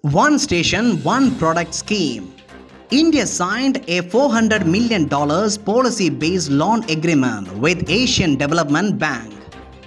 One station, one product scheme. India signed a $400 million policy-based loan agreement with Asian Development Bank.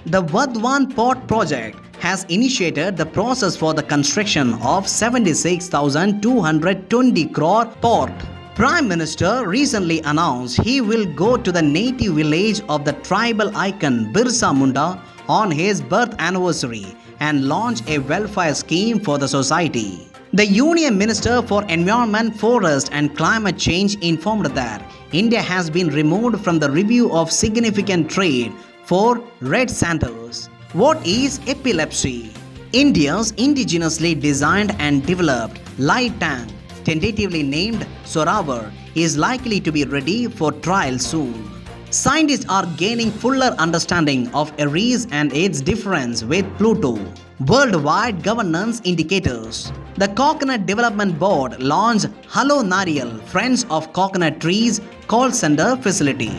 The Vadwan Port project has initiated the process for the construction of 76,220 crore port. Prime Minister recently announced he will go to the native village of the tribal icon Birsa Munda on his birth anniversary and launch a welfare scheme for the society. The Union Minister for Environment, Forest and Climate Change informed that India has been removed from the review of significant trade for red santos. What is epilepsy? India's indigenously designed and developed light tank, tentatively named Soravar, is likely to be ready for trial soon. Scientists are gaining fuller understanding of Aries and its difference with Pluto. Worldwide governance indicators. The Coconut Development Board launched Hello Nariyal, Friends of Coconut Trees call center facility.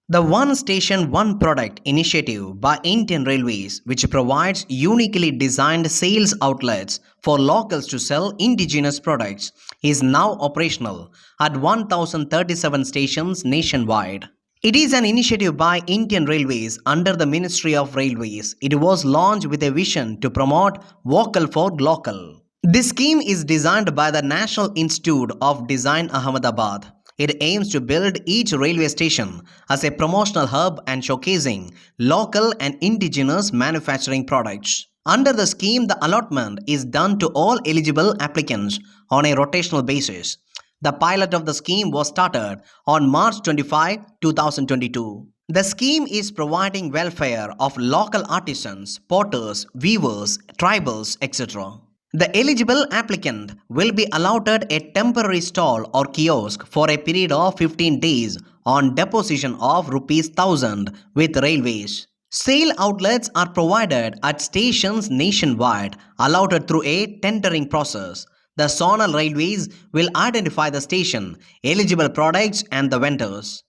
The One Station One Product initiative by Indian Railways, which provides uniquely designed sales outlets for locals to sell indigenous products, is now operational at 1,037 stations nationwide. It is an initiative by Indian Railways under the Ministry of Railways. It was launched with a vision to promote Vocal for Local. This scheme is designed by the National Institute of Design, Ahmedabad. It aims to build each railway station as a promotional hub and showcasing local and indigenous manufacturing products. Under the scheme, the allotment is done to all eligible applicants on a rotational basis. The pilot of the scheme was started on March 25, 2022. The scheme is providing welfare of local artisans, potters, weavers, tribals, etc. The eligible applicant will be allotted a temporary stall or kiosk for a period of 15 days on deposition of ₹1,000 with railways. Sale outlets are provided at stations nationwide, allotted through a tendering process. The zonal railways will identify the station, eligible products and the vendors.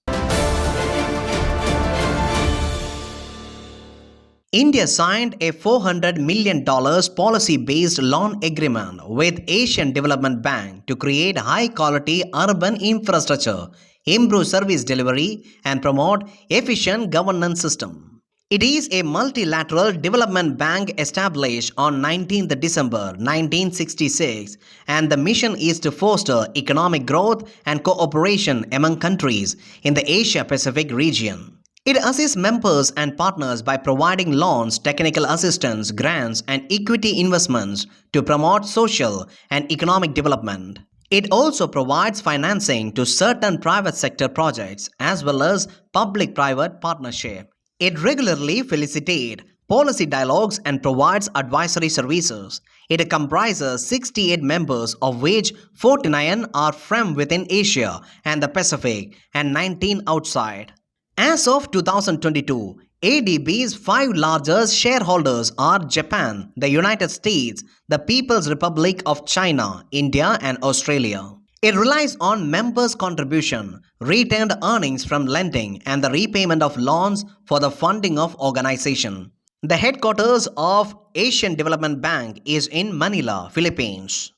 India signed a $400 million policy-based loan agreement with Asian Development Bank to create high-quality urban infrastructure, improve service delivery, and promote efficient governance system. It is a multilateral development bank established on 19th December 1966, and the mission is to foster economic growth and cooperation among countries in the Asia-Pacific region. It assists members and partners by providing loans, technical assistance, grants, and equity investments to promote social and economic development. It also provides financing to certain private sector projects as well as public-private partnership. It regularly facilitates policy dialogues and provides advisory services. It comprises 68 members, of which 49 are from within Asia and the Pacific and 19 outside. As of 2022, ADB's 5 largest shareholders are Japan, the United States, the People's Republic of China, India, and Australia. It relies on members' contribution, retained earnings from lending, and the repayment of loans for the funding of organization. The headquarters of Asian Development Bank is in Manila, Philippines.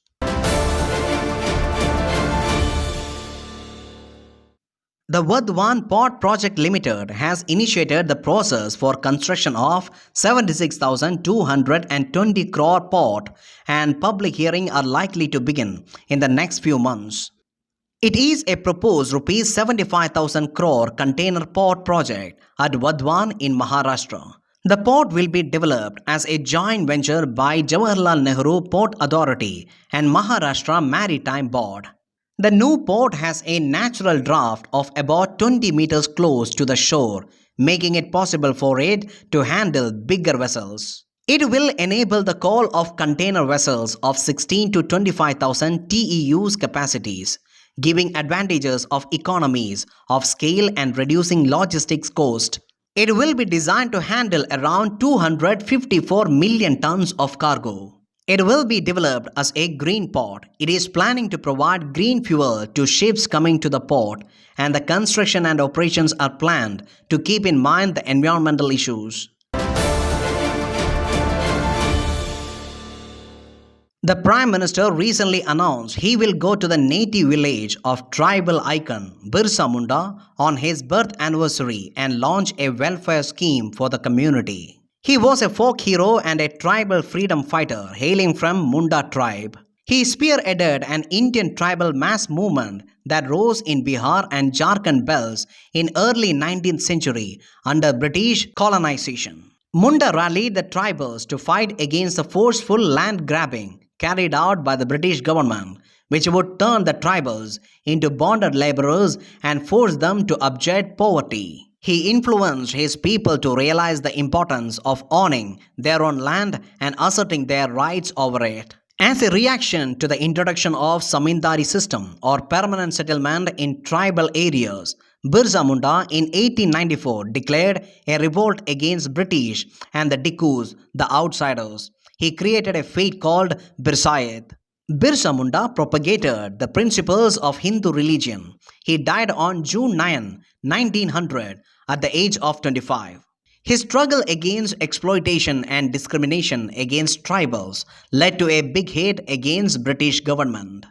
The Vadwan Port Project Limited has initiated the process for construction of 76,220 crore port, and public hearings are likely to begin in the next few months. It is a proposed ₹75,000 crore container port project at Vadwan in Maharashtra. The port will be developed as a joint venture by Jawaharlal Nehru Port Authority and Maharashtra Maritime Board. The new port has a natural draft of about 20 meters close to the shore, making it possible for it to handle bigger vessels. It will enable the call of container vessels of 16 to 25,000 TEUs capacities, giving advantages of economies of scale and reducing logistics cost. It will be designed to handle around 254 million tons of cargo. It will be developed as a green port. It is planning to provide green fuel to ships coming to the port, and the construction and operations are planned to keep in mind the environmental issues. The Prime Minister recently announced he will go to the native village of tribal icon Birsa Munda on his birth anniversary and launch a welfare scheme for the community. He was a folk hero and a tribal freedom fighter hailing from Munda tribe. He spearheaded an Indian tribal mass movement that rose in Bihar and Jharkhand belts in early 19th century under British colonization. Munda rallied the tribals to fight against the forceful land grabbing carried out by the British government, which would turn the tribals into bonded laborers and force them to abject poverty. He influenced his people to realize the importance of owning their own land and asserting their rights over it. As a reaction to the introduction of Zamindari system or permanent settlement in tribal areas, Birsa Munda in 1894 declared a revolt against British and the Dikkus, the outsiders. He created a faith called Birsayat. Birsa Munda propagated the principles of Hindu religion. He died on June 9, 1900 at the age of 25. His struggle against exploitation and discrimination against tribals led to a big hit against British government.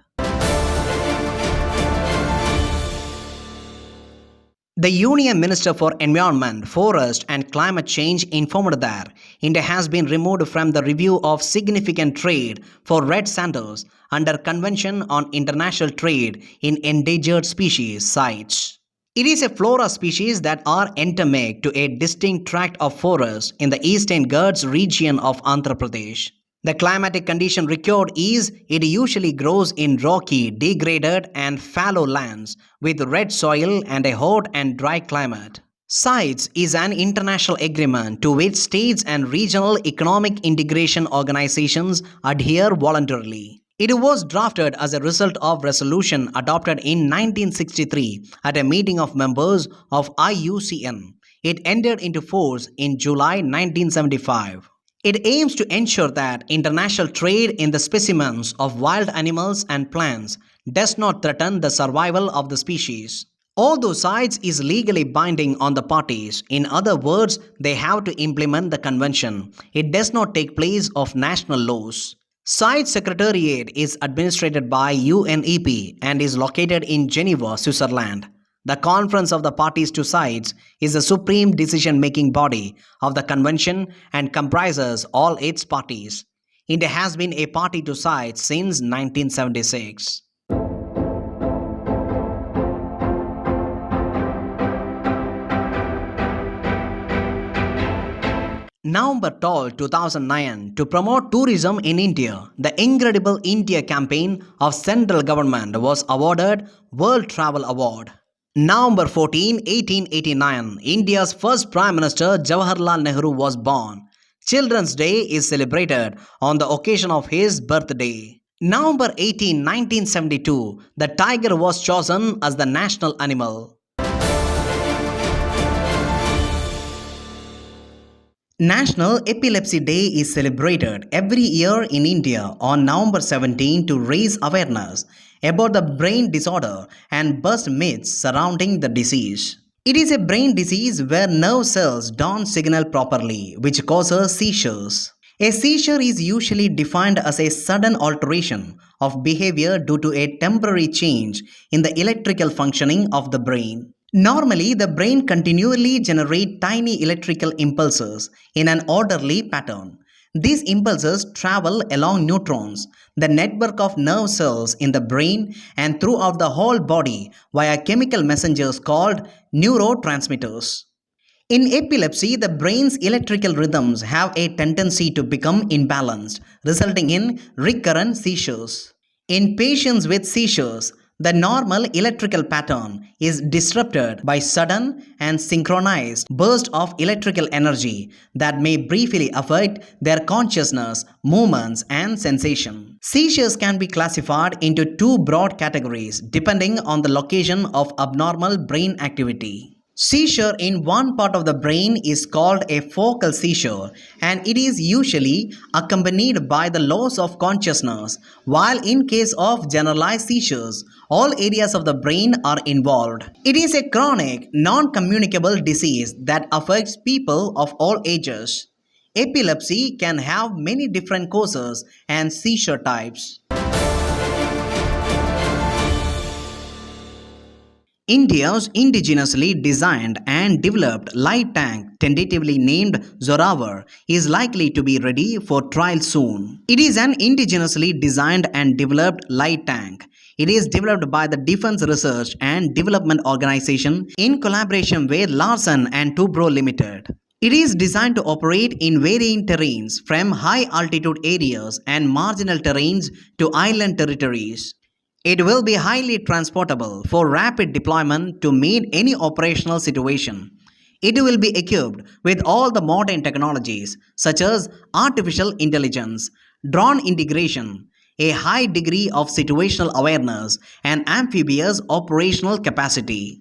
The Union Minister for Environment, Forest and Climate Change informed that India has been removed from the review of significant trade for red sandals under Convention on International Trade in Endangered Species sites. It is a flora species that are endemic to a distinct tract of forest in the Eastern Ghats region of Andhra Pradesh. The climatic condition required is it usually grows in rocky, degraded and fallow lands with red soil and a hot and dry climate. CITES is an international agreement to which states and regional economic integration organizations adhere voluntarily. It was drafted as a result of resolution adopted in 1963 at a meeting of members of IUCN. It entered into force in July 1975. It aims to ensure that international trade in the specimens of wild animals and plants does not threaten the survival of the species. Although CITES is legally binding on the parties, in other words, they have to implement the convention. It does not take place of national laws. CITES Secretariat is administered by UNEP and is located in Geneva, Switzerland. The Conference of the Parties to CITES is the supreme decision-making body of the convention and comprises all its parties. India has been a party to CITES since 1976. November 12, 2009, to promote tourism in India, the Incredible India campaign of central government was awarded World Travel Award. November 14, 1889, India's first Prime Minister Jawaharlal Nehru was born. Children's Day is celebrated on the occasion of his birthday. November 18, 1972, the tiger was chosen as the national animal. National Epilepsy Day is celebrated every year in India on November 17 to raise awareness about the brain disorder and bust myths surrounding the disease. It is a brain disease where nerve cells don't signal properly, which causes seizures. A seizure is usually defined as a sudden alteration of behavior due to a temporary change in the electrical functioning of the brain. Normally, the brain continually generates tiny electrical impulses in an orderly pattern. These impulses travel along neurons, the network of nerve cells in the brain and throughout the whole body via chemical messengers called neurotransmitters. In epilepsy, the brain's electrical rhythms have a tendency to become imbalanced, resulting in recurrent seizures. In patients with seizures, the normal electrical pattern is disrupted by sudden and synchronized bursts of electrical energy that may briefly affect their consciousness, movements, and sensation. Seizures can be classified into two broad categories depending on the location of abnormal brain activity. Seizure in one part of the brain is called a focal seizure, and it is usually accompanied by the loss of consciousness, while in case of generalized seizures, all areas of the brain are involved. It is a chronic, non-communicable disease that affects people of all ages. Epilepsy can have many different causes and seizure types. India's indigenously designed and developed light tank, tentatively named Zorawar, is likely to be ready for trial soon. It is an indigenously designed and developed light tank. It is developed by the Defense Research and Development Organization in collaboration with Larsen and Toubro Limited. It is designed to operate in varying terrains from high altitude areas and marginal terrains to island territories. It will be highly transportable for rapid deployment to meet any operational situation. It will be equipped with all the modern technologies such as artificial intelligence, drone integration, a high degree of situational awareness, and amphibious operational capacity.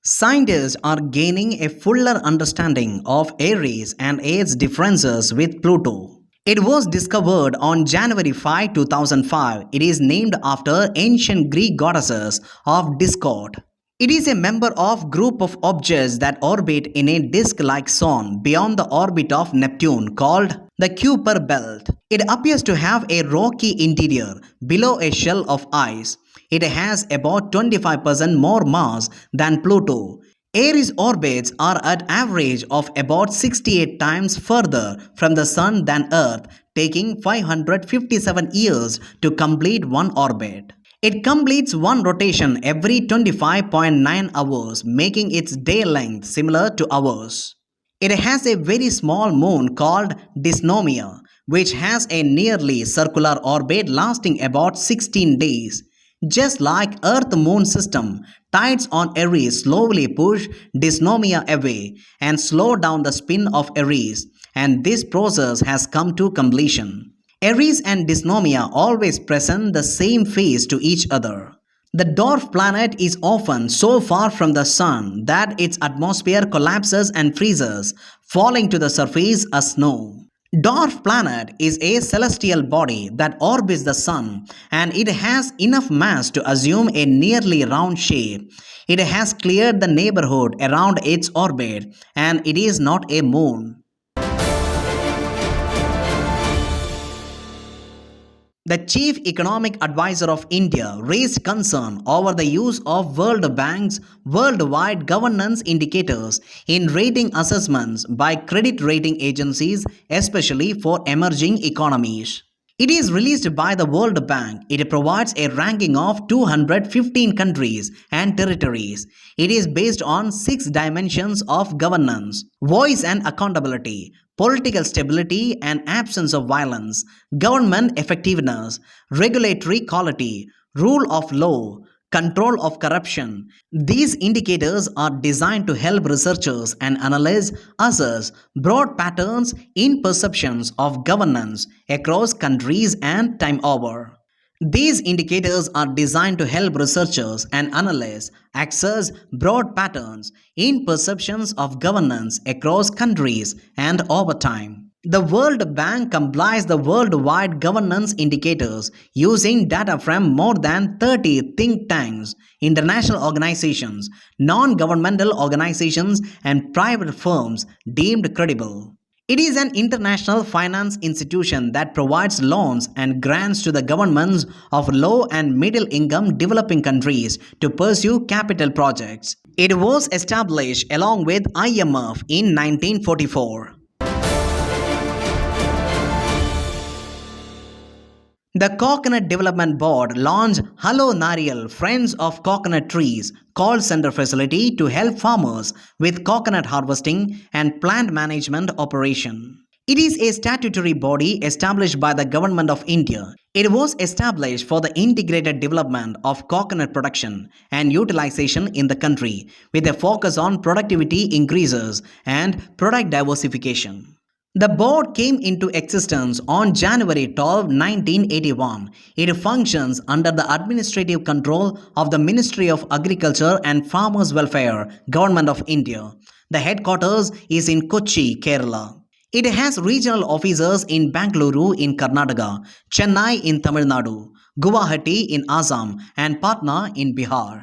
Scientists are gaining a fuller understanding of Aries and its differences with Pluto. It was discovered on January 5, 2005. It is named after ancient Greek goddesses of discord. It is a member of group of objects that orbit in a disk-like zone beyond the orbit of Neptune called the Kuiper belt. It appears to have a rocky interior below a shell of ice. It has about 25% more mass than Pluto. Aries orbits are at average of about 68 times further from the Sun than Earth, taking 557 years to complete one orbit. It completes one rotation every 25.9 hours, making its day length similar to ours. It has a very small moon called Dysnomia, which has a nearly circular orbit lasting about 16 days. Just like Earth-Moon system, tides on Aries slowly push dysnomia away and slow down the spin of Aries, and this process has come to completion. Aries and dysnomia always present the same phase to each other. The dwarf planet is often so far from the Sun that its atmosphere collapses and freezes, falling to the surface as snow. Dwarf planet is a celestial body that orbits the Sun, and it has enough mass to assume a nearly round shape. It has cleared the neighborhood around its orbit, and it is not a moon. The chief economic advisor of India raised concern over the use of World Bank's worldwide governance indicators in rating assessments by credit rating agencies, especially for emerging economies. It is released by the World Bank. It provides a ranking of 215 countries and territories. It is based on 6 dimensions of governance: voice and accountability, political stability and absence of violence, government effectiveness, regulatory quality, rule of law, control of corruption. These indicators are designed to help researchers and analysts assess broad patterns in perceptions of governance across countries and time over. These indicators are designed to help researchers and analysts access broad patterns in perceptions of governance across countries and over time. The World Bank compiles the worldwide governance indicators using data from more than 30 think tanks, international organizations, non-governmental organizations, and private firms deemed credible. It is an international finance institution that provides loans and grants to the governments of low and middle income developing countries to pursue capital projects. It was established along with IMF in 1944. The Coconut Development Board launched Hello Nariyal Friends of Coconut Trees call center facility to help farmers with coconut harvesting and plant management operation. It is a statutory body established by the Government of India. It was established for the integrated development of coconut production and utilization in the country with a focus on productivity increases and product diversification. The board came into existence on January 12, 1981. It functions under the administrative control of the Ministry of Agriculture and Farmers Welfare, Government of India. The headquarters is in Kochi, Kerala. It has regional offices in Bangalore in Karnataka, Chennai in Tamil Nadu, Guwahati in Assam, and Patna in Bihar.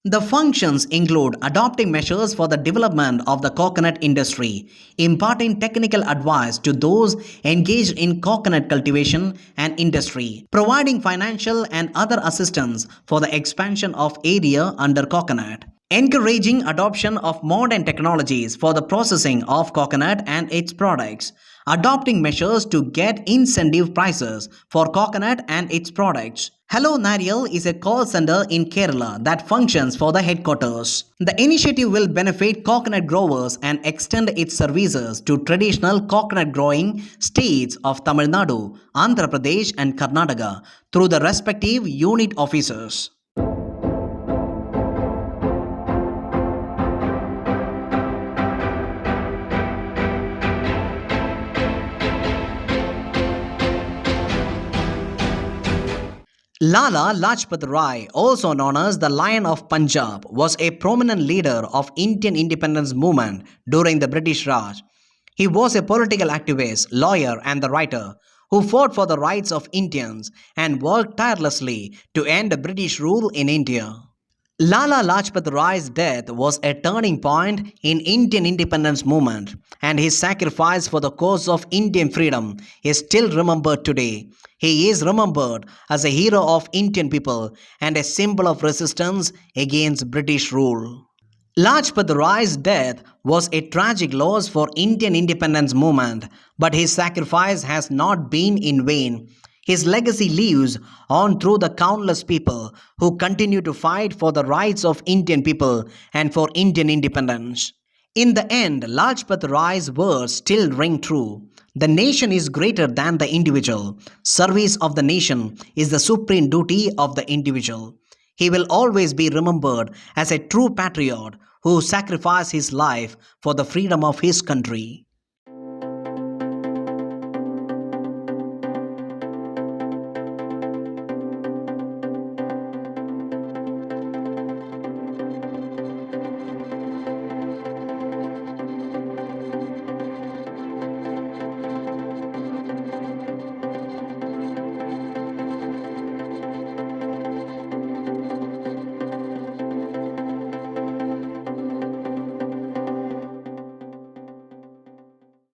The functions include adopting measures for the development of the coconut industry, imparting technical advice to those engaged in coconut cultivation and industry, providing financial and other assistance for the expansion of area under coconut, encouraging adoption of modern technologies for the processing of coconut and its products, adopting measures to get incentive prices for coconut and its products. Hello Nariyal is a call center in Kerala that functions for the headquarters. The initiative will benefit coconut growers and extend its services to traditional coconut growing states of Tamil Nadu, Andhra Pradesh and Karnataka through the respective unit offices. Lala Lajpat Rai, also known as the Lion of Punjab, was a prominent leader of Indian independence movement during the British Raj. He was a political activist, lawyer and the writer who fought for the rights of Indians and worked tirelessly to end British rule in India. Lala Lajpat Rai's death was a turning point in Indian independence movement, and his sacrifice for the cause of Indian freedom is still remembered today. He is remembered as a hero of Indian people and a symbol of resistance against British rule. Lajpat Rai's death was a tragic loss for Indian independence movement, but his sacrifice has not been in vain. His legacy lives on through the countless people who continue to fight for the rights of Indian people and for Indian independence. In the end, Lajpat Rai's words still ring true. The nation is greater than the individual. Service of the nation is the supreme duty of the individual. He will always be remembered as a true patriot who sacrificed his life for the freedom of his country.